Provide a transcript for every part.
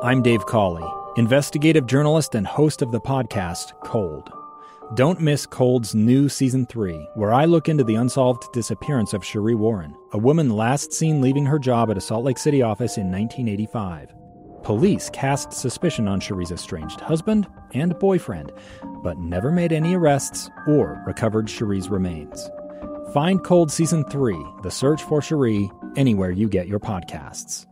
I'm Dave Cawley, investigative journalist and host of the podcast Cold. Don't miss Cold's new Season 3, where I look into the unsolved disappearance of Cherie Warren, a woman last seen leaving her job at a Salt Lake City office in 1985. Police cast suspicion on Cherie's estranged husband and boyfriend, but never made any arrests or recovered Cherie's remains. Find Cold Season 3, The Search for Cherie, anywhere you get your podcasts.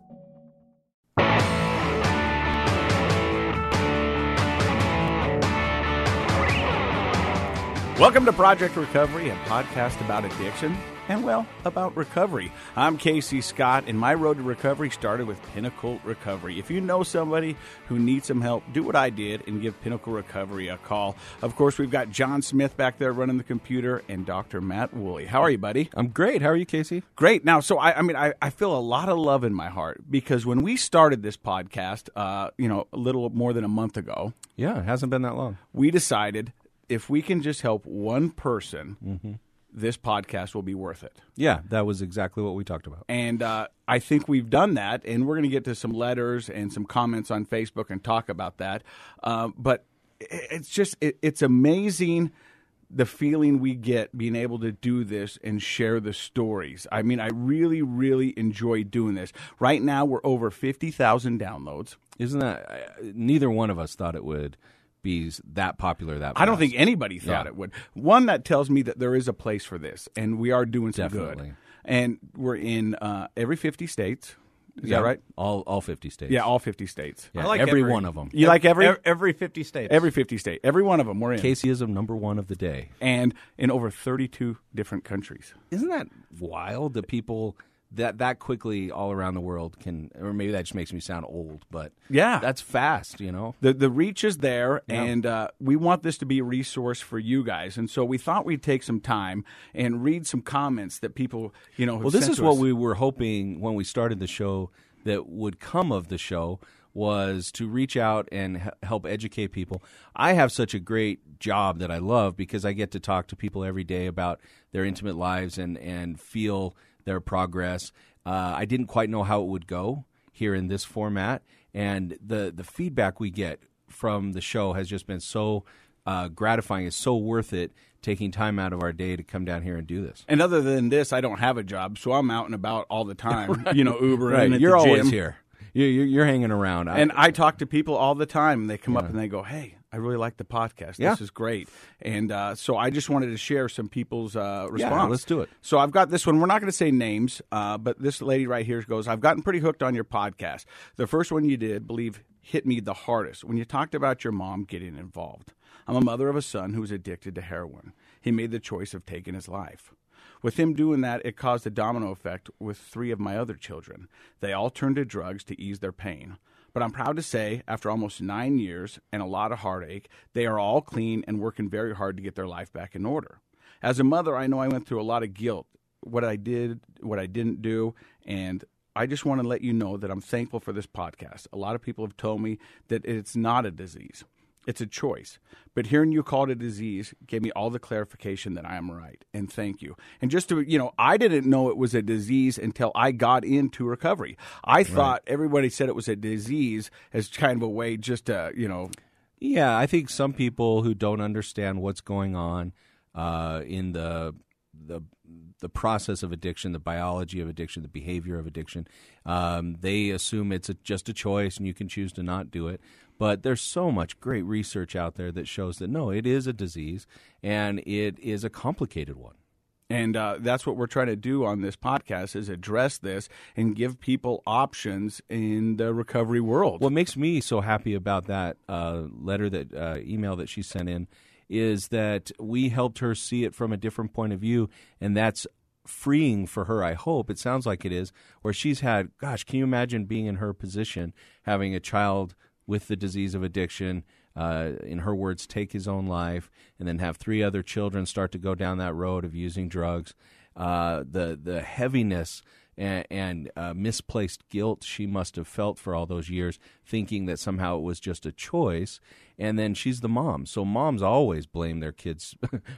Welcome to Project Recovery, a podcast about addiction and, well, about recovery. I'm Casey Scott, and my road to recovery started with Pinnacle Recovery. If you know somebody who needs some help, do what I did and give Pinnacle Recovery a call. Of course, we've got John Smith back there running the computer and Dr. Matt Woolley. How are you, buddy? I'm great. How are you, Casey? Great. Now, so I feel a lot of love in my heart because when we started this podcast, a little more than a month ago. Yeah, it hasn't been that long. We decided if we can just help one person, this podcast will be worth it. Yeah, that was exactly what we talked about. And I think we've done that, and we're going to get to some letters and some comments on Facebook and talk about that. But it's amazing the feeling we get being able to do this and share the stories. I mean, I really, really enjoy doing this. Right now, we're over 50,000 downloads. Isn't that neither one of us thought it would be that popular that fast. I don't think anybody thought it would. One, that tells me that there is a place for this, and we are doing some good. And we're in every 50 states. Is that right? All 50 states. Yeah, all 50 states. Yeah, I like every one of them. You like every 50 states? Every 50 states. Every one of them we're in. Caseyism number one of the day. And in over 32 different countries. Isn't that wild that people that quickly all around the world can, or maybe that just makes me sound old, but yeah, that's fast, you know? The reach is there, and we want this to be a resource for you guys. And so we thought we'd take some time and read some comments that people, have Well, this sent is to what us. we were hoping when we started the show that would come of the show, was to reach out and help educate people. I have such a great job that I love because I get to talk to people every day about their intimate lives and feel their progress. I didn't quite know how it would go here in this format, and the feedback we get from the show has just been so gratifying. It's so worth it taking time out of our day to come down here and do this. And other than this, I don't have a job, so I'm out and about all the time, right. Ubering Right. at You're the always gym. here. You're hanging around. And I talk to people all the time, and they come up and they go, hey, I really like the podcast. This is great. And so I just wanted to share some people's response. Yeah, let's do it. So I've got this one. We're not going to say names, but this lady right here goes, I've gotten pretty hooked on your podcast. The first one you did, hit me the hardest when you talked about your mom getting involved. I'm a mother of a son who was addicted to heroin. He made the choice of taking his life. With him doing that, it caused a domino effect with 3 of my other children. They all turned to drugs to ease their pain. But I'm proud to say, after almost 9 years and a lot of heartache, they are all clean and working very hard to get their life back in order. As a mother, I know I went through a lot of guilt, what I did, what I didn't do, and I just want to let you know that I'm thankful for this podcast. A lot of people have told me that it's not a disease. It's a choice. But hearing you call it a disease gave me all the clarification that I am right. And thank you. And just to, I didn't know it was a disease until I got into recovery. I thought everybody said it was a disease as kind of a way just to, Yeah, I think some people who don't understand what's going on in the process of addiction, the biology of addiction, the behavior of addiction, they assume it's just a choice and you can choose to not do it. But there's so much great research out there that shows that, no, it is a disease, and it is a complicated one. And that's what we're trying to do on this podcast is address this and give people options in the recovery world. What makes me so happy about that letter, email that she sent in, is that we helped her see it from a different point of view, and that's freeing for her, I hope. It sounds like it is, where she's had, gosh, can you imagine being in her position, having a child with the disease of addiction, in her words, take his own life, and then have 3 other children start to go down that road of using drugs. The heaviness and misplaced guilt she must have felt for all those years, thinking that somehow it was just a choice. And then she's the mom. So moms always blame their kids'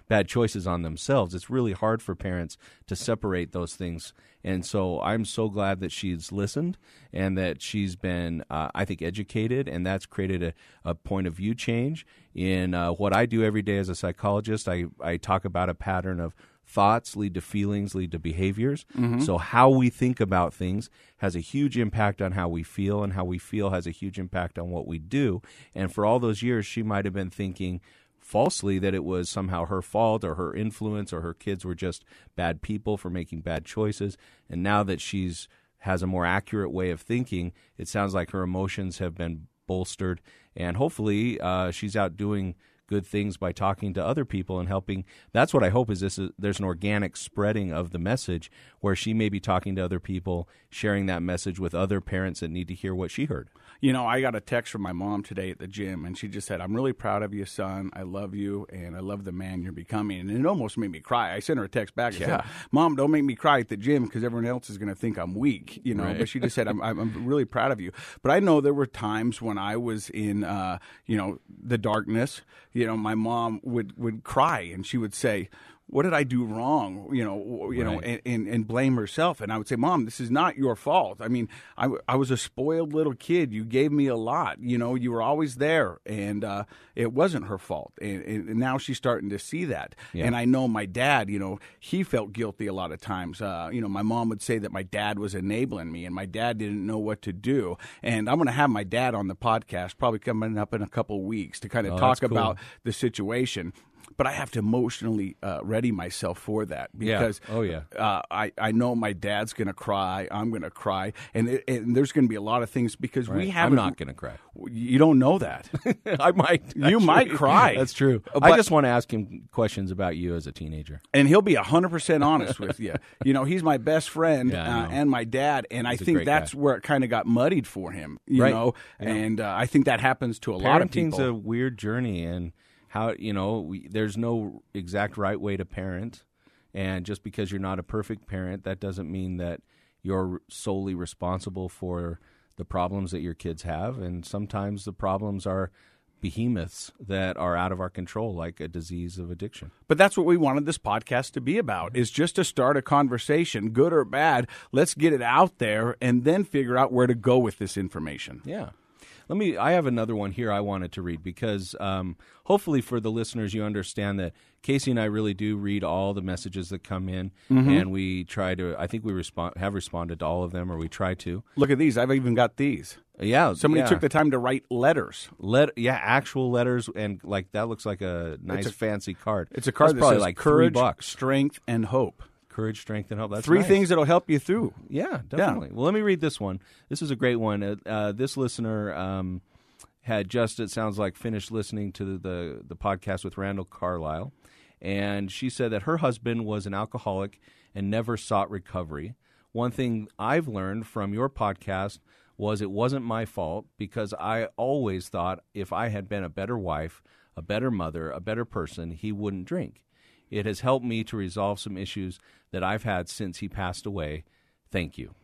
bad choices on themselves. It's really hard for parents to separate those things. And so I'm so glad that she's listened and that she's been, I think, educated, and that's created a point of view change. In what I do every day as a psychologist, I talk about a pattern of thoughts lead to feelings, lead to behaviors. Mm-hmm. So how we think about things has a huge impact on how we feel, and how we feel has a huge impact on what we do. And for all those years, she might have been thinking falsely that it was somehow her fault or her influence or her kids were just bad people for making bad choices. And now that she's has a more accurate way of thinking, it sounds like her emotions have been bolstered, and hopefully she's out doing good things by talking to other people and helping. That's what I hope is there's an organic spreading of the message where she may be talking to other people, sharing that message with other parents that need to hear what she heard. You know, I got a text from my mom today at the gym, and she just said, "I'm really proud of you, son. I love you, and I love the man you're becoming." And it almost made me cry. I sent her a text back and said, "Mom, don't make me cry at the gym because everyone else is going to think I'm weak." You know, right. But she just said, I'm really proud of you. But I know there were times when I was in, the darkness. You know, my mom would cry, and she would say, "What did I do wrong?" And blame herself. And I would say, "Mom, this is not your fault. I mean, I was a spoiled little kid. You gave me a lot. You know, you were always there, and it wasn't her fault." And now she's starting to see that. Yeah. And I know my dad, he felt guilty a lot of times. My mom would say that my dad was enabling me, and my dad didn't know what to do. And I'm going to have my dad on the podcast probably coming up in a couple of weeks to kind of talk about the situation. But I have to emotionally ready myself for that because I know my dad's going to cry. I'm going to cry. And there's going to be a lot of things because we haven't. I'm not going to cry. You don't know that. I might. You might cry. That's true. I just want to ask him questions about you as a teenager. And he'll be 100% honest with you. He's my best friend and my dad. And I think that's where it kind of got muddied for him, you know. And I think that happens to a lot of people. Parenting's a weird journey, and how there's no exact right way to parent, and just because you're not a perfect parent, that doesn't mean that you're solely responsible for the problems that your kids have. And sometimes the problems are behemoths that are out of our control, like a disease of addiction. But that's what we wanted this podcast to be about, is just to start a conversation, good or bad. Let's get it out there and then figure out where to go with this information. Yeah. I have another one here I wanted to read because hopefully for the listeners, you understand that Casey and I really do read all the messages that come in, and we try to, I think we have responded to all of them, or we try to. Look at these. I've even got these. Yeah. Somebody took the time to write letters. Actual letters, and that looks like a nice fancy card. It's a card that's probably says like courage, $3. Strength, and hope. Courage, strength, and hope. That's three nice. things that'll help you through. Yeah, definitely. Yeah. Well, let me read this one. This is a great one. This listener had just, it sounds like, finished listening to the podcast with Randall Carlisle, and she said that her husband was an alcoholic and never sought recovery. One thing I've learned from your podcast was it wasn't my fault, because I always thought if I had been a better wife, a better mother, a better person, he wouldn't drink. It has helped me to resolve some issues that I've had since he passed away. Thank you.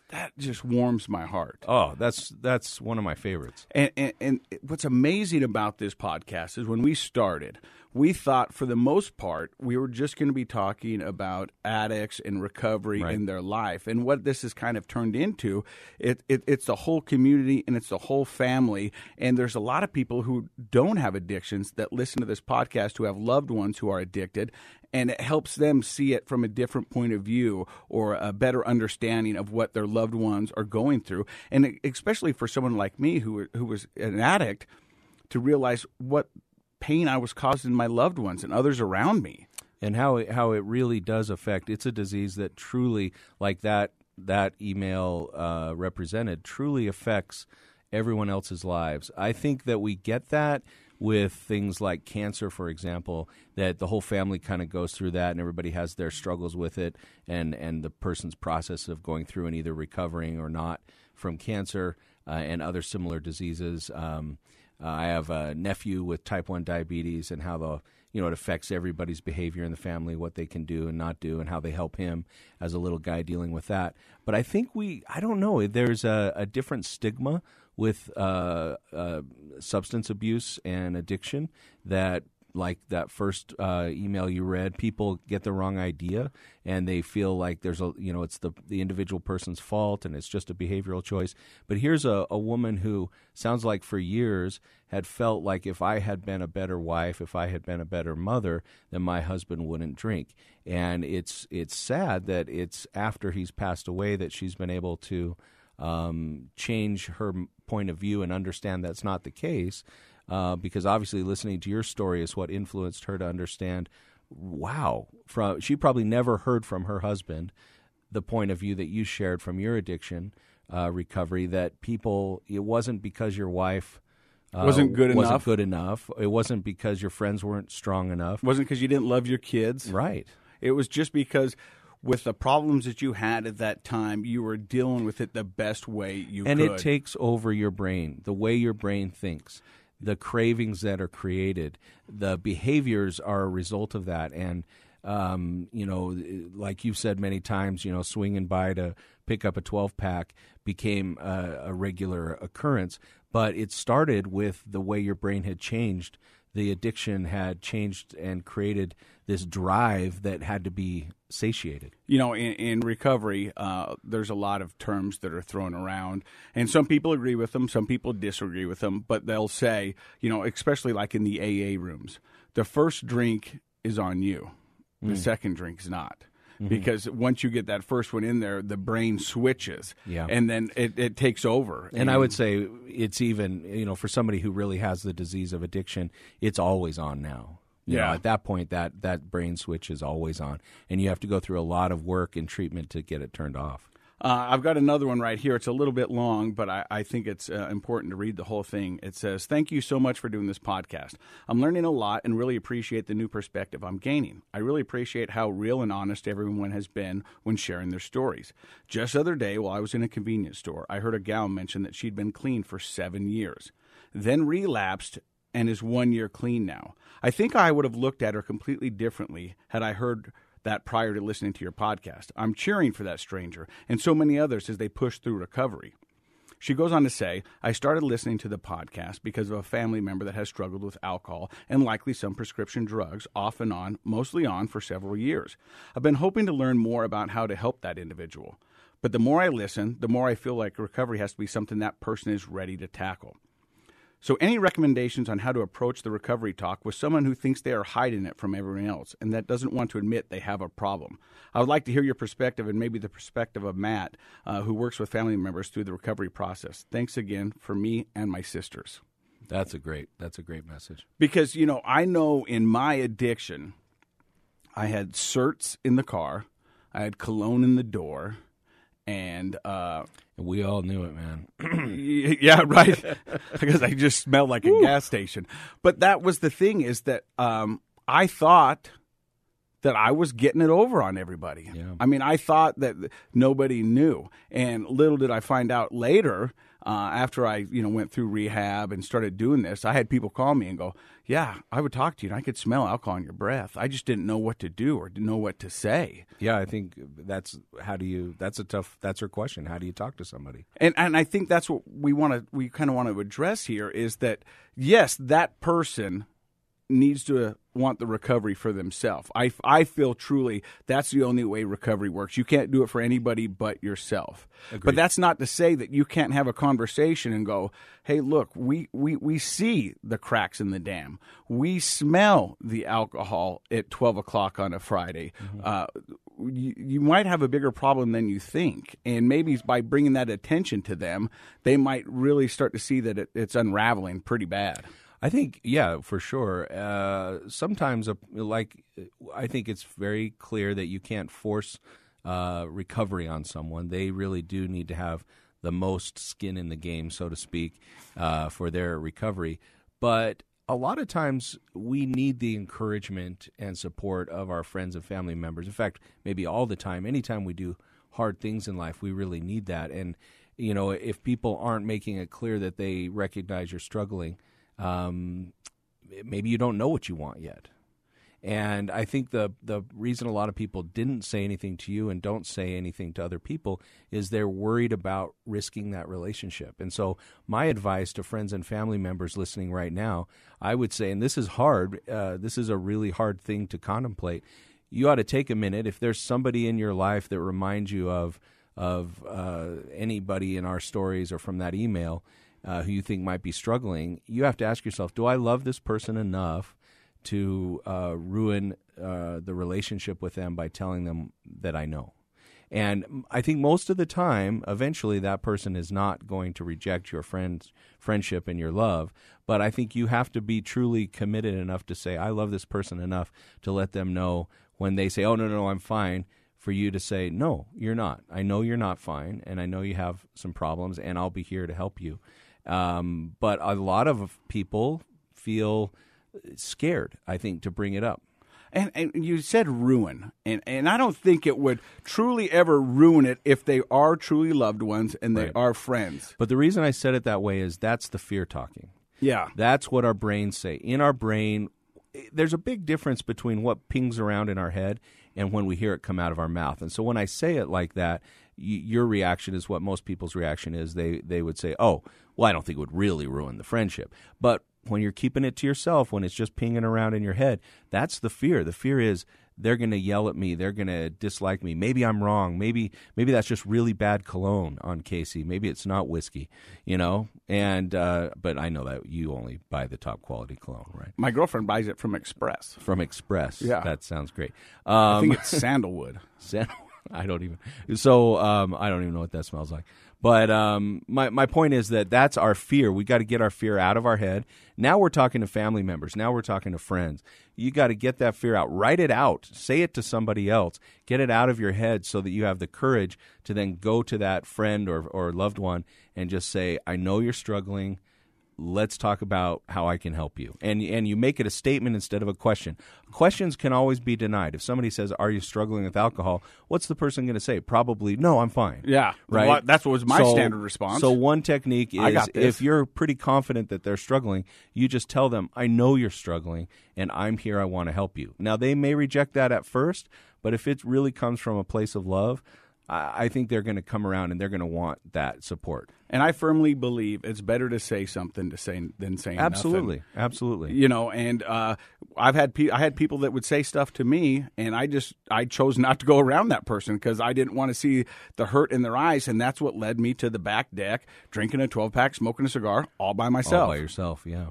That just warms my heart. Oh, that's one of my favorites. And what's amazing about this podcast is when we started, we thought for the most part we were just going to be talking about addicts and recovery in their life. And what this has kind of turned into, it's the whole community and it's the whole family. And there's a lot of people who don't have addictions that listen to this podcast who have loved ones who are addicted. And it helps them see it from a different point of view or a better understanding of what their loved ones are going through. And especially for someone like me who was an addict, to realize what pain I was causing my loved ones and others around me. And how it really does affect. It's a disease that truly, like that email represented, truly affects everyone else's lives. I think that we get that with things like cancer, for example, that the whole family kind of goes through that and everybody has their struggles with it, and the person's process of going through and either recovering or not from cancer and other similar diseases. I have a nephew with type 1 diabetes, and how it affects everybody's behavior in the family, what they can do and not do, and how they help him as a little guy dealing with that. But I think I don't know, there's a different stigma with substance abuse and addiction that, like that first email you read, people get the wrong idea and they feel like it's the individual person's fault and it's just a behavioral choice. But here's a woman who sounds like for years had felt like if I had been a better wife, if I had been a better mother, then my husband wouldn't drink. And it's sad that it's after he's passed away that she's been able to change her point of view and understand that's not the case. Because obviously listening to your story is what influenced her to understand, wow, she probably never heard from her husband the point of view that you shared from your addiction recovery, that it wasn't because your wife wasn't good enough. It wasn't because your friends weren't strong enough. It wasn't because you didn't love your kids. Right. It was just because with the problems that you had at that time, you were dealing with it the best way you could. And it takes over your brain, the way your brain thinks. The cravings that are created, the behaviors are a result of that. And, like you've said many times, swinging by to pick up a 12-pack became a regular occurrence. But it started with the way your brain had changed. The addiction had changed and created this drive that had to be satiated. In recovery, there's a lot of terms that are thrown around, and some people agree with them, some people disagree with them, but they'll say, especially like in the AA rooms, the first drink is on you, the second drink is not. Because once you get that first one in there, the brain switches, and then it takes over. And I would say it's even, for somebody who really has the disease of addiction, it's always on now. At that point, that brain switch is always on, and you have to go through a lot of work and treatment to get it turned off. I've got another one right here. It's a little bit long, but I think it's important to read the whole thing. It says, "Thank you so much for doing this podcast. I'm learning a lot and really appreciate the new perspective I'm gaining. I really appreciate how real and honest everyone has been when sharing their stories. Just the other day, while I was in a convenience store, I heard a gal mention that she'd been clean for 7 years, then relapsed and is 1 year clean now. I think I would have looked at her completely differently had I heard that prior to listening to your podcast. I'm cheering for that stranger and so many others as they push through recovery." She goes on to say, "I started listening to the podcast because of a family member that has struggled with alcohol and likely some prescription drugs, off and on, mostly on, for several years. I've been hoping to learn more about how to help that individual. But the more I listen, the more I feel like recovery has to be something that person is ready to tackle. So any recommendations on how to approach the recovery talk with someone who thinks they are hiding it from everyone else and that doesn't want to admit they have a problem? I would like to hear your perspective and maybe the perspective of Matt, who works with family members through the recovery process. Thanks again for me and my sisters." That's a great message. Because, I know in my addiction, I had certs in the car, I had cologne in the door, and we all knew it, man. Yeah, right. Because I just smelled like a gas station. But that was the thing, is that I thought that I was getting it over on everybody. Yeah. I mean, I thought that nobody knew. And little did I find out later, after I went through rehab and started doing this, I had people call me and go, "Yeah, I would talk to you and I could smell alcohol in your breath. I just didn't know what to do or didn't know what to say." Yeah, I think that's her question. How do you talk to somebody? And I think that's what we kind of want to address here, is that, yes, that person needs to want the recovery for themselves. I feel truly that's the only way recovery works. You can't do it for anybody but yourself. Agreed. But that's not to say that you can't have a conversation and go, "Hey, look, we see the cracks in the dam. We smell the alcohol at 12 o'clock on a Friday. Mm-hmm. You might have a bigger problem than you think. And maybe by bringing that attention to them, they might really start to see that it's unraveling pretty bad." I think, yeah, for sure. Sometimes, I think it's very clear that you can't force recovery on someone. They really do need to have the most skin in the game, so to speak, for their recovery. But a lot of times we need the encouragement and support of our friends and family members. In fact, maybe all the time. Anytime we do hard things in life, we really need that. And, if people aren't making it clear that they recognize you're struggling, maybe you don't know what you want yet. And I think the reason a lot of people didn't say anything to you and don't say anything to other people is they're worried about risking that relationship. And so my advice to friends and family members listening right now, I would say, and this is hard, this is a really hard thing to contemplate, you ought to take a minute. If there's somebody in your life that reminds you of anybody in our stories or from that email who you think might be struggling, you have to ask yourself, do I love this person enough to ruin the relationship with them by telling them that I know? And I think most of the time, eventually, that person is not going to reject your friendship and your love. But I think you have to be truly committed enough to say, I love this person enough to let them know when they say, oh, no, I'm fine, for you to say, no, you're not. I know you're not fine, and I know you have some problems, and I'll be here to help you. But a lot of people feel scared, I think, to bring it up. And you said ruin, and I don't think it would truly ever ruin it if they are truly loved ones and they are friends. But the reason I said it that way is that's the fear talking. Yeah. That's what our brains say. In our brain, there's a big difference between what pings around in our head and when we hear it come out of our mouth. And so when I say it like that, your reaction is what most people's reaction is. They would say, oh, well, I don't think it would really ruin the friendship. But when you're keeping it to yourself, when it's just pinging around in your head, that's the fear. The fear is they're going to yell at me. They're going to dislike me. Maybe I'm wrong. Maybe that's just really bad cologne on Casey. Maybe it's not whiskey, And but I know that you only buy the top quality cologne, right? My girlfriend buys it from Express. From Express. Yeah. That sounds great. I think it's sandalwood. I don't even. So I don't even know what that smells like. But my point is that's our fear. We got to get our fear out of our head. Now we're talking to family members. Now we're talking to friends. You got to get that fear out. Write it out. Say it to somebody else. Get it out of your head so that you have the courage to then go to that friend or loved one and just say, I know you're struggling. Let's talk about how I can help you. And you make it a statement instead of a question. Questions can always be denied. If somebody says, are you struggling with alcohol? What's the person going to say? Probably, no, I'm fine. Yeah. Right? Well, that's what was my standard response. So one technique is if you're pretty confident that they're struggling, you just tell them, I know you're struggling, and I'm here. I want to help you. Now, they may reject that at first, but if it really comes from a place of love, I think they're going to come around and they're going to want that support. And I firmly believe it's better to say something than saying Absolutely. nothing. Absolutely. And I had people that would say stuff to me, and I chose not to go around that person because I didn't want to see the hurt in their eyes, and that's what led me to the back deck, drinking a 12-pack, smoking a cigar, all by myself. All by yourself, yeah.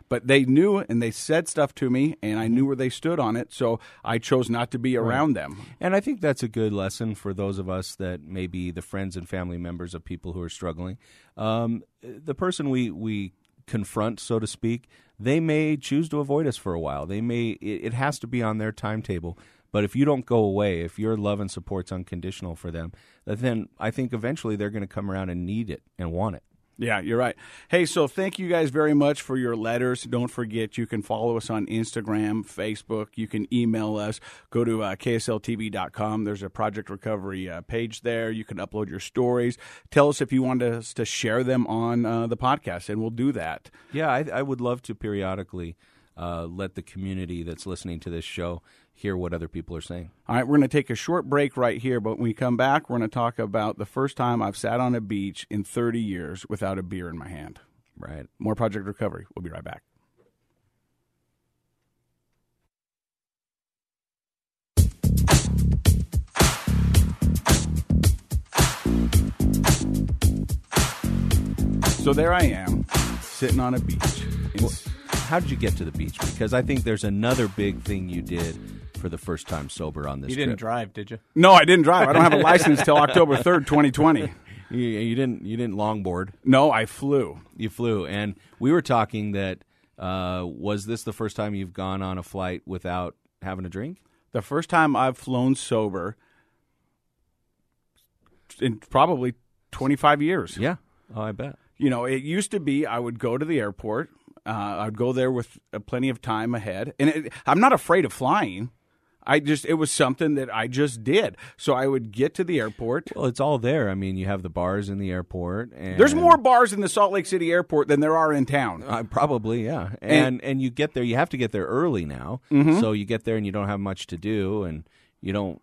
But they knew, and they said stuff to me, and I knew where they stood on it, so I chose not to be around them. And I think that's a good lesson for those of us that may be the friends and family members of people who are struggling. The person we confront, so to speak, they may choose to avoid us for a while. It has to be on their timetable. But if you don't go away, if your love and support's unconditional for them, then I think eventually they're going to come around and need it and want it. Yeah, you're right. Hey, so thank you guys very much for your letters. Don't forget, you can follow us on Instagram, Facebook. You can email us. Go to ksltv.com. There's a Project Recovery page there. You can upload your stories. Tell us if you want us to share them on the podcast, and we'll do that. Yeah, I would love to periodically let the community that's listening to this show hear what other people are saying. All right, we're going to take a short break right here, but when we come back, we're going to talk about the first time I've sat on a beach in 30 years without a beer in my hand. Right. More Project Recovery. We'll be right back. So there I am, sitting on a beach. How did you get to the beach? Because I think there's another big thing you did for the first time sober on this trip. You didn't drive, did you? No, I didn't drive. I don't have a license till October 3rd, 2020. You didn't longboard. No, I flew. You flew. And we were talking that, was this the first time you've gone on a flight without having a drink? The first time I've flown sober in probably 25 years. Yeah. Oh, I bet. It used to be I would go to the airport. I'd go there with plenty of time ahead. And I'm not afraid of flying. It was something that I just did. So I would get to the airport. Well, it's all there. I mean, you have the bars in the airport. And There's more bars in the Salt Lake City airport than there are in town. Probably, yeah. And you get there. You have to get there early now. Mm-hmm. So you get there and you don't have much to do, and you don't,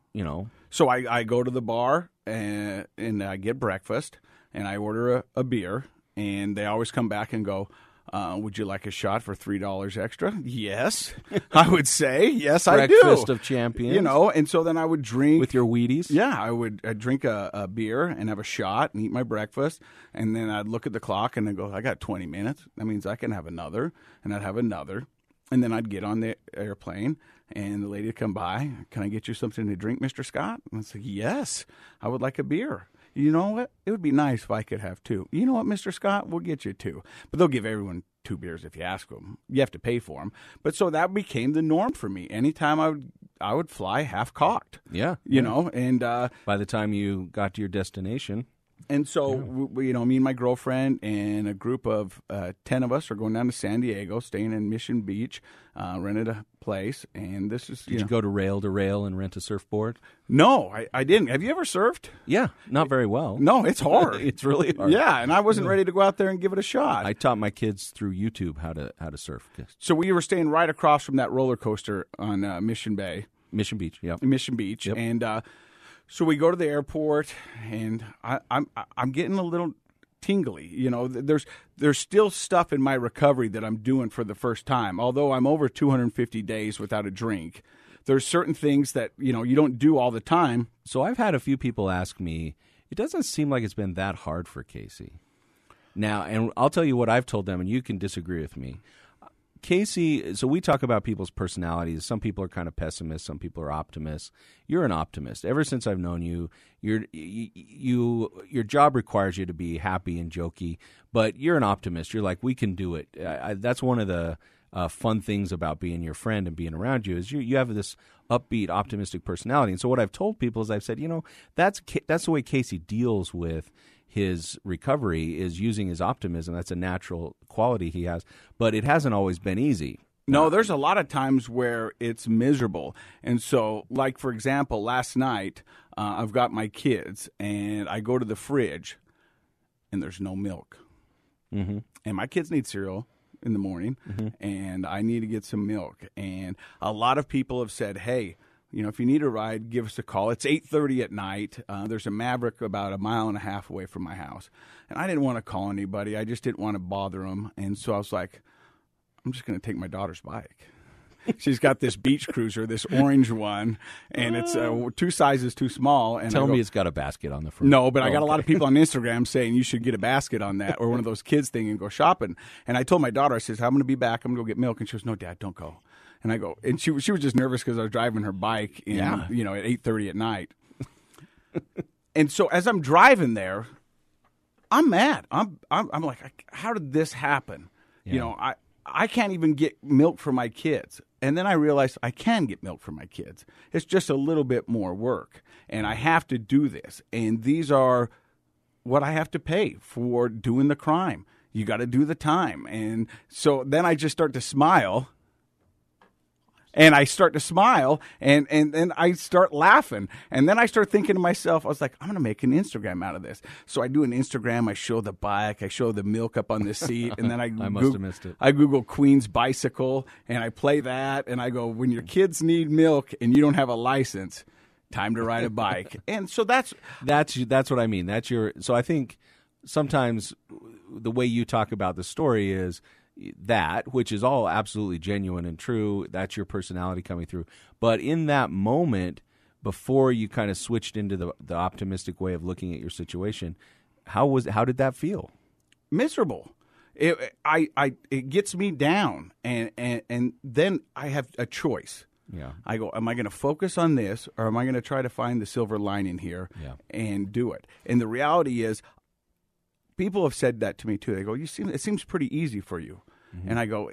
So I go to the bar and I get breakfast, and I order a beer, and they always come back and go, would you like a shot for $3 extra? Yes, I would say. Yes, I do. Breakfast of champions. And so then I would drink. With your Wheaties? Yeah, I'd drink a beer and have a shot and eat my breakfast. And then I'd look at the clock and I'd go, I got 20 minutes. That means I can have another. And I'd have another. And then I'd get on the airplane and the lady would come by. Can I get you something to drink, Mr. Scott? And I'd say, yes, I would like a beer. You know what? It would be nice if I could have two. You know what, Mr. Scott? We'll get you two. But they'll give everyone 2 beers if you ask them. You have to pay for them. But so that became the norm for me. Anytime I would fly half cocked. Yeah. And by the time you got to your destination. And so, me and my girlfriend and a group of 10 of us are going down to San Diego, staying in Mission Beach, rented a place. And this is, Did you go to rail and rent a surfboard? No, I didn't. Have you ever surfed? Yeah, not very well. No, it's hard. It's really hard. Yeah, and I wasn't ready to go out there and give it a shot. I taught my kids through YouTube how to surf. So we were staying right across from that roller coaster on Mission Beach, yeah. Mission Beach. Yep. And so we go to the airport, and I'm getting a little tingly. There's still stuff in my recovery that I'm doing for the first time. Although I'm over 250 days without a drink, there's certain things that you don't do all the time. So I've had a few people ask me, it doesn't seem like it's been that hard for Casey. Now, and I'll tell you what I've told them, and you can disagree with me. Casey, so we talk about people's personalities. Some people are kind of pessimists. Some people are optimists. You're an optimist. Ever since I've known you, your job requires you to be happy and jokey, but you're an optimist. You're like, we can do it. That's one of the fun things about being your friend and being around you is you have this upbeat, optimistic personality. And so what I've told people is I've said, that's the way Casey deals with his recovery is using his optimism. That's a natural quality he has, but it hasn't always been easy. No, there's a lot of times where it's miserable. And so, like, for example, last night, I've got my kids, and I go to the fridge, and there's no milk. Mm-hmm. And my kids need cereal in the morning, and I need to get some milk. And a lot of people have said, hey, if you need a ride, give us a call. It's 8:30 at night. There's a Maverick about 1.5 miles away from my house. And I didn't want to call anybody. I just didn't want to bother them. And so I was like, I'm just going to take my daughter's bike. She's got this beach cruiser, this orange one, and it's 2 sizes too small. And Tell me it's got a basket on the front. No, but I got a lot of people on Instagram saying you should get a basket on that or one of those kids thing and go shopping. And I told my daughter, I said, I'm going to be back. I'm going to go get milk. And she goes, no, Dad, don't go. And I go, and she was just nervous because I was driving her bike, at 8:30 at night. And so as I'm driving there, I'm mad. I'm like, how did this happen? Yeah. I can't even get milk for my kids. And then I realized I can get milk for my kids. It's just a little bit more work, and I have to do this. And these are what I have to pay for doing the crime. You got to do the time. And so then I just start to smile. And I start to smile, and then I start laughing. And then I start thinking to myself, I was like, I'm going to make an Instagram out of this. So I do an Instagram. I show the bike. I show the milk up on the seat. And then I must have missed it. I Google Queen's bicycle, and I play that. And I go, when your kids need milk and you don't have a license, time to ride a bike. And so that's what I mean. So I think sometimes the way you talk about the story is that, which is all absolutely genuine and true. That's your personality coming through. But in that moment, before you kind of switched into the optimistic way of looking at your situation, how did that feel? Miserable. It gets me down, and then I have a choice. Yeah. I go, am I going to focus on this, or am I going to try to find the silver lining here and do it? And the reality is, people have said that to me too. They go, it seems pretty easy for you. Mm-hmm. And I go,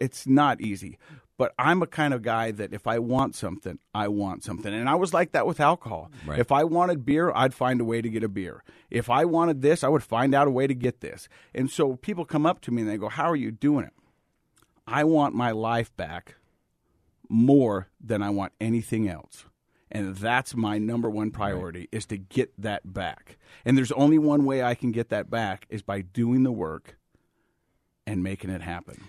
it's not easy. But I'm a kind of guy that if I want something, I want something. And I was like that with alcohol. Right. If I wanted beer, I'd find a way to get a beer. If I wanted this, I would find out a way to get this. And so people come up to me and they go, how are you doing it? I want my life back, more than I want anything else. And that's my number one priority, is to get that back. And there's only one way I can get that back, is by doing the work and making it happen.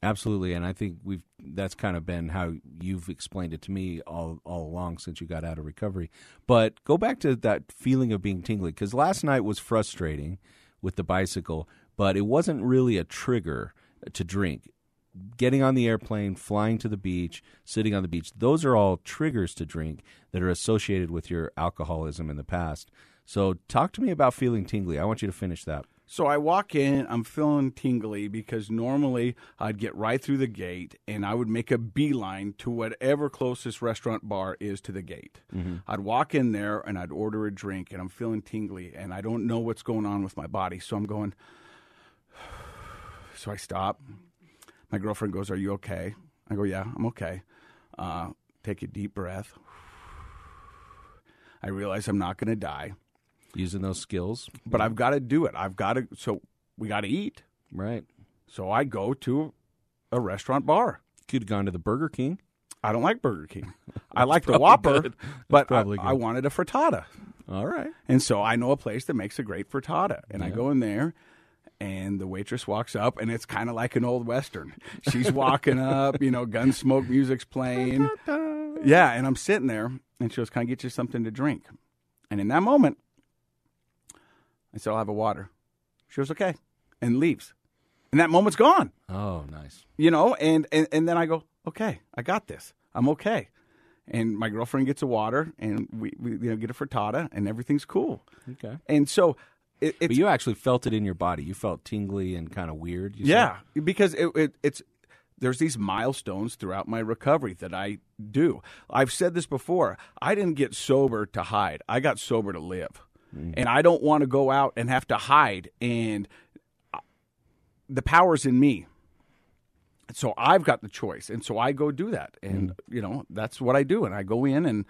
Absolutely, and I think that's kind of been how you've explained it to me all along since you got out of recovery. But go back to that feeling of being tingly, because last night was frustrating with the bicycle, but it wasn't really a trigger to drink. Getting on the airplane, flying to the beach, sitting on the beach, those are all triggers to drink that are associated with your alcoholism in the past. So talk to me about feeling tingly. I want you to finish that. So I walk in, I'm feeling tingly because normally I'd get right through the gate and I would make a beeline to whatever closest restaurant bar is to the gate. Mm-hmm. I'd walk in there and I'd order a drink and I'm feeling tingly and I don't know what's going on with my body. So I'm going, so I stop. My girlfriend goes, "Are you okay?" I go, "Yeah, I'm okay." Take a deep breath. I realize I'm not going to die. Using those skills. But I've got to do it. So we got to eat. Right. So I go to a restaurant bar. Could have gone to the Burger King. I don't like Burger King. I like the Whopper, but I good. wanted a frittata. All right. And so I know a place that makes a great frittata. And I Yeah. go in there, and the waitress walks up, and it's kind of like an old Western. She's walking up, Gunsmoke music's playing. Yeah, and I'm sitting there, and she goes, "Can I get you something to drink?" And in that moment, I said, "I'll have a water." She goes, "Okay," and leaves. And that moment's gone. Oh, nice. And then I go, "Okay, I got this. I'm okay." And my girlfriend gets a water, and we get a frittata, and everything's cool. Okay. And so But you actually felt it in your body. You felt tingly and kind of weird. You yeah, because it's there's these milestones throughout my recovery that I do. I've said this before. I didn't get sober to hide. I got sober to live. Mm-hmm. And I don't want to go out and have to hide. And the power's in me. So I've got the choice. And so I go do that. And, that's what I do. And I go in and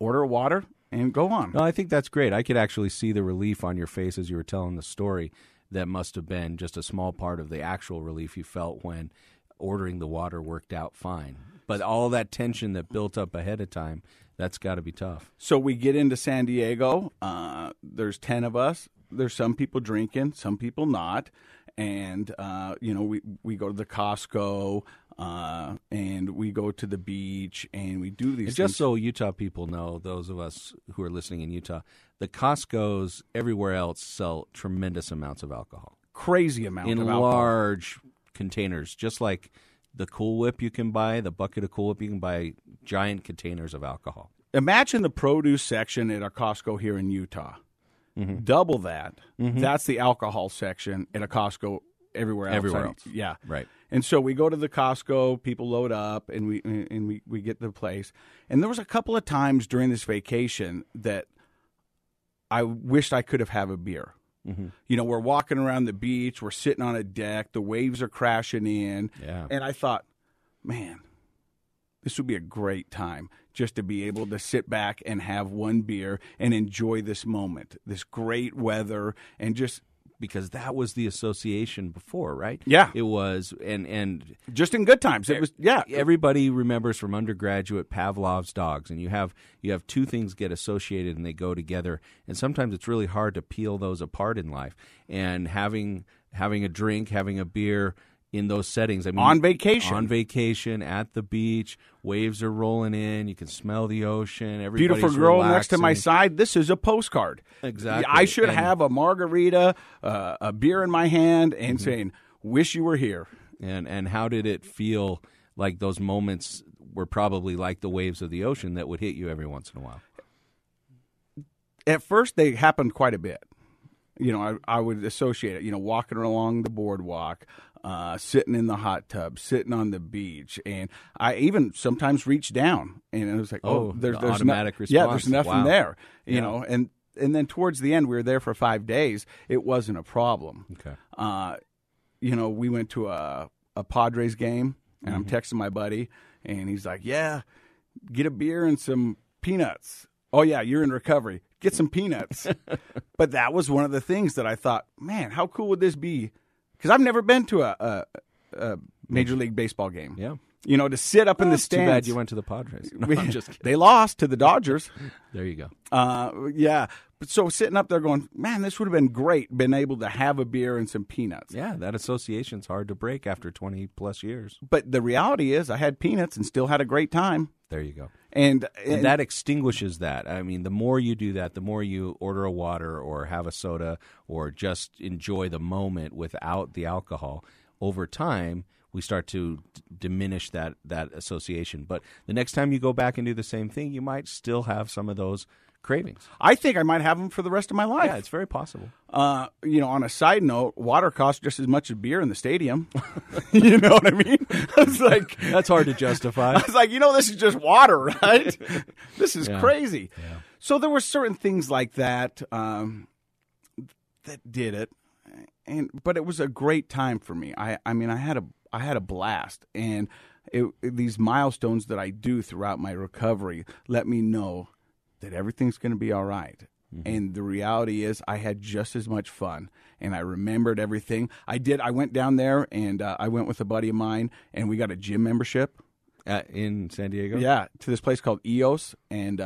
order water and go on. No, I think that's great. I could actually see the relief on your face as you were telling the story. That must have been just a small part of the actual relief you felt when ordering the water worked out fine. But all that tension that built up ahead of time, that's got to be tough. So we get into San Diego. There's 10 of us. There's some people drinking, some people not. And, we go to the Costco, and we go to the beach, and we do these and things. Just so Utah people know, those of us who are listening in Utah, the Costcos everywhere else sell tremendous amounts of alcohol. Crazy amount in of alcohol. large containers, just like the Cool Whip you can buy, the bucket of Cool Whip, you can buy giant containers of alcohol. Imagine the produce section at a Costco here in Utah. Mm-hmm. Double that. Mm-hmm. That's the alcohol section at a Costco everywhere else. Everywhere else. Yeah. Right. And so we go to the Costco, people load up, and we get to the place. And there was a couple of times during this vacation that I wished I could have had a beer. Mm-hmm. We're walking around the beach, we're sitting on a deck, the waves are crashing in. Yeah. And I thought, man, this would be a great time just to be able to sit back and have one beer and enjoy this moment, this great weather, and just because that was the association before, right? Yeah. It was, and just in good times. It was, yeah. Everybody remembers from undergraduate Pavlov's dogs, and you have two things get associated and they go together, and sometimes it's really hard to peel those apart in life. And having a drink, having a beer in those settings. I mean, on vacation, at the beach, waves are rolling in. You can smell the ocean. Everybody's beautiful girl relaxing. next to my side. This is a postcard. Exactly. I should have a margarita, a beer in my hand, and saying, "Wish you were here." And how did it feel? Like those moments were probably like the waves of the ocean that would hit you every once in a while. At first, they happened quite a bit. I would associate it. Walking along the boardwalk. Sitting in the hot tub, sitting on the beach, and I even sometimes reached down, and it was like, there's automatic response. Yeah, there's nothing there, you know, and then towards the end, we were there for 5 days. It wasn't a problem. Okay. We went to a Padres game, and I'm texting my buddy, and he's like, "Yeah, get a beer and some peanuts." Oh yeah, you're in recovery. Get some peanuts. But that was one of the things that I thought, man, how cool would this be? Because I've never been to a Major League Baseball game. Yeah. You know, to sit up in the It's too stands. bad you went to the Padres. No, I'm just kidding. They lost to the Dodgers. There you go. Yeah. But so sitting up there going, man, this would have been great, been able to have a beer and some peanuts. Yeah, that association's hard to break after 20 plus years. But the reality is I had peanuts and still had a great time. There you go. And that extinguishes that. I mean, the more you do that, the more you order a water or have a soda or just enjoy the moment without the alcohol, over time, we start to diminish that association. But the next time you go back and do the same thing, you might still have some of those cravings. I think I might have them for the rest of my life. Yeah, it's very possible. You know, on a side note, water costs just as much as beer in the stadium. You know what I mean? It's like That's hard to justify. I was like, you know, this is just water, right? This is Yeah. crazy. Yeah. So there were certain things like that that did it, but it was a great time for me. I mean, I had a blast, and these milestones that I do throughout my recovery let me know that everything's going to be all right. Mm-hmm. And the reality is I had just as much fun, and I remembered everything. I went down there, and I went with a buddy of mine, and we got a gym membership. In San Diego? Yeah, to this place called EOS. And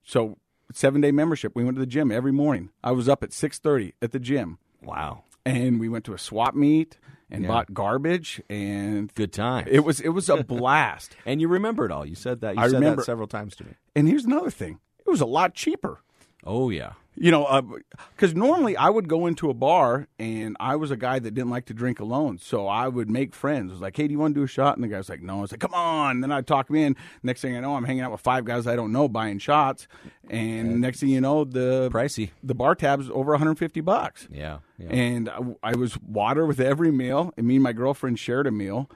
so 7-day membership. We went to the gym every morning. I was up at 6:30 at the gym. Wow. And we went to a swap meet and Yeah. bought garbage, and Good time. it was a blast. And you remember it all. You said that. You I said remember. that several times to me. And here's another thing. It was a lot cheaper. Oh, yeah. You know, because normally I would go into a bar, and I was a guy that didn't like to drink alone. So I would make friends. I was like, hey, do you want to do a shot? And the guy was like, no. I was like, come on. And then I'd talk him in. Next thing I know, I'm hanging out with 5 guys I don't know buying shots. And next thing you know, the Pricey. bar tab's over $150. Yeah. Yeah. And I was water with every meal. And me and my girlfriend shared a meal.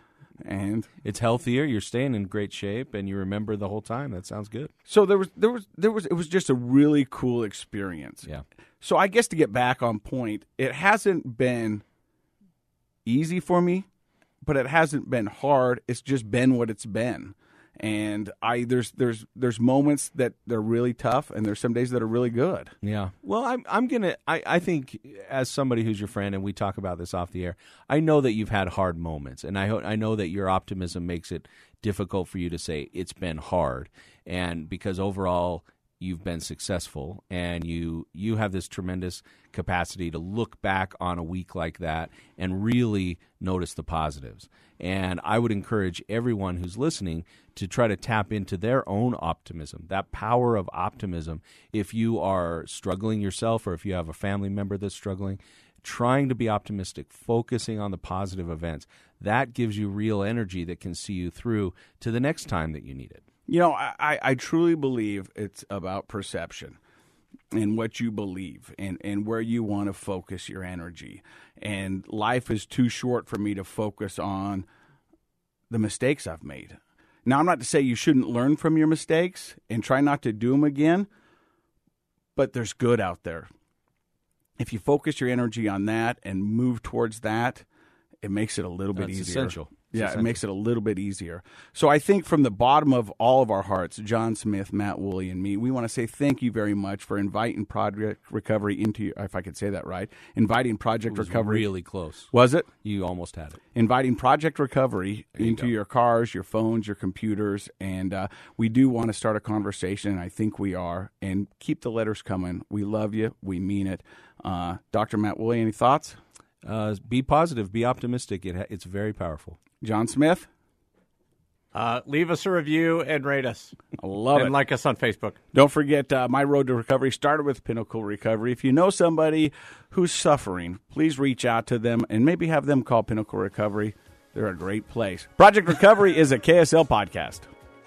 And It's healthier. You're staying in great shape, and you remember the whole time. That sounds good. so it was just a really cool experience. Yeah. So I guess to get back on point, it hasn't been easy for me, but it hasn't been hard. It's just been what it's been. And there's moments that they're really tough, and there's some days that are really good. Yeah. Well, I think as somebody who's your friend, and we talk about this off the air, I know that you've had hard moments, and I know that your optimism makes it difficult for you to say it's been hard, and because overall you've been successful, and you have this tremendous capacity to look back on a week like that and really notice the positives. And I would encourage everyone who's listening to try to tap into their own optimism, that power of optimism. If you are struggling yourself, or if you have a family member that's struggling, trying to be optimistic, focusing on the positive events, that gives you real energy that can see you through to the next time that you need it. You know, I truly believe it's about perception and what you believe and where you want to focus your energy. And life is too short for me to focus on the mistakes I've made. Now, I'm not to say you shouldn't learn from your mistakes and try not to do them again, but there's good out there. If you focus your energy on that and move towards that, it makes it a little bit That's easier. essential. Yeah, it makes it a little bit easier. So I think from the bottom of all of our hearts, John Smith, Matt Woolley, and me, we want to say thank you very much for inviting Project Recovery into your, if I could say that right, inviting Project It was Recovery. really close. Was it? You almost had it. Inviting Project Recovery you into go. your cars, your phones, your computers, and we do want to start a conversation, and I think we are, and keep the letters coming. We love you. We mean it. Dr. Matt Woolley, any thoughts? Be positive. Be optimistic. It's very powerful. John Smith? Leave us a review and rate us. I love and it. like us on Facebook. Don't forget, my road to recovery started with Pinnacle Recovery. If you know somebody who's suffering, please reach out to them and maybe have them call Pinnacle Recovery. They're a great place. Project Recovery is a KSL podcast.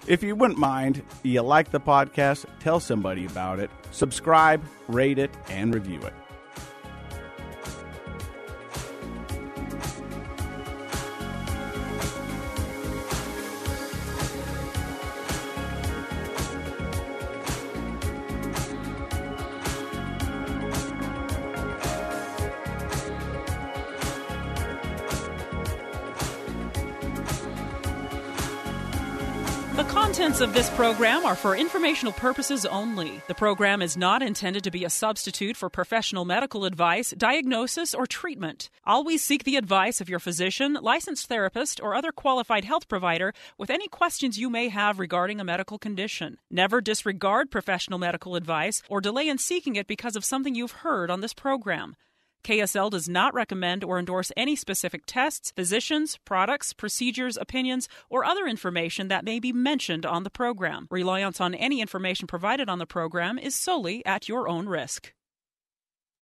If you wouldn't mind, you like the podcast, tell somebody about it, subscribe, rate it, and review it. The contents of this program are for informational purposes only. The program is not intended to be a substitute for professional medical advice, diagnosis, or treatment. Always seek the advice of your physician, licensed therapist, or other qualified health provider with any questions you may have regarding a medical condition. Never disregard professional medical advice or delay in seeking it because of something you've heard on this program. KSL does not recommend or endorse any specific tests, physicians, products, procedures, opinions, or other information that may be mentioned on the program. Reliance on any information provided on the program is solely at your own risk.